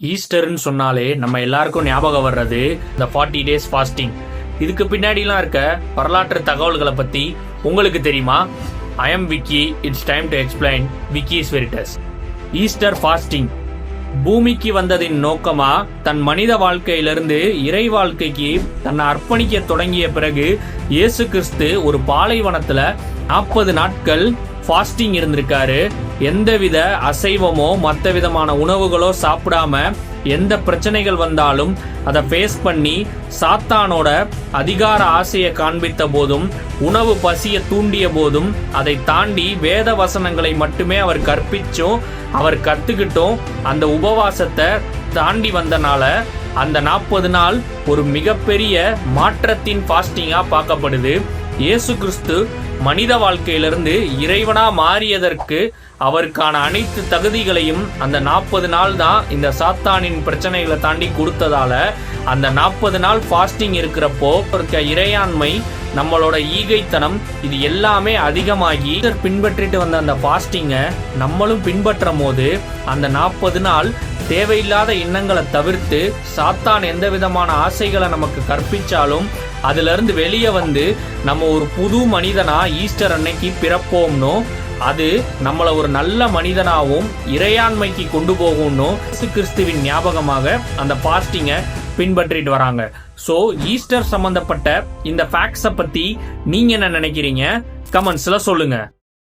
ஈஸ்டர்னு சொன்னாலே நம்ம எல்லாருக்கும் ஞாபகம் வர்றது இந்த 40 days ஃபாஸ்டிங். இதுக்கு பின்னாடிலாம் இருக்க வரலாற்று தகவல்களை பத்தி உங்களுக்கு தெரியுமா? I am Vicky. It's time to explain Vicky's Veritas. Easter fasting பூமிக்கு வந்ததின் நோக்கமா தன் மனித வாழ்க்கையிலிருந்து இறை வாழ்க்கைக்கு தன்னை அர்ப்பணிக்க தொடங்கிய பிறகு இயேசு கிறிஸ்து ஒரு பாலைவனத்துல 40 நாட்கள் ஃபாஸ்டிங் இருந்திருக்காரு. எந்தவித அசைவமோ மற்ற விதமான உணவுகளோ சாப்பிடாம எந்த பிரச்சனைகள் வந்தாலும் அதை ஃபேஸ் பண்ணி சாத்தானோட அதிகார ஆசையை காண்பித்த போதும் உணவு பசியை தூண்டிய போதும் அதை தாண்டி வேத வசனங்களை மட்டுமே அவர் கற்பிச்சும் அவர் கத்துக்கிட்டும் அந்த உபவாசத்தை தாண்டி வந்தனால அந்த 40 நாள் ஒரு மிகப்பெரிய மாற்றத்தின் ஃபாஸ்டிங்கா பார்க்கப்படுது. இயேசு கிறிஸ்து மனித வாழ்க்கையிலிருந்து இறைவனா மாறியதற்கு அவருக்கான அனைத்து தகுதிகளையும் அந்த 40 நாள் தான் இந்த சாத்தானின் பிரச்சனைகளை தாண்டி கொடுத்ததால அந்த 40 நாள் ஃபாஸ்டிங் இருக்கிறப்போ இருக்க இறையாண்மை, நம்மளோட ஈகைத்தனம், இது எல்லாமே அதிகமாகி பின்பற்றிட்டு வந்த அந்த ஃபாஸ்டிங்கை நம்மளும் பின்பற்றும் போது அந்த 40 நாள் தேவையில்லாத எண்ணங்களை தவிர்த்து சாத்தான் எந்த விதமான ஆசைகளை நமக்கு கற்பிச்சாலும் அதுல இருந்து வெளியே வந்து நம்ம ஒரு புது மனிதனா ஈஸ்டர் அன்னைக்கு பிறப்போம்னோ அது நம்மள ஒரு நல்ல மனிதனாகவும் இறையாண்மைக்கு கொண்டு போகும்னு கிறிஸ்துவின் ஞாபகமாக அந்த ஃபாஸ்டிங்கை பின்பற்றிட்டு வராங்க. ஸோ ஈஸ்டர் சம்பந்தப்பட்ட இந்த ஃபேக்ட்ஸை பத்தி நீங்க என்ன நினைக்கிறீங்க? கமெண்ட்ஸ்ல சொல்லுங்க.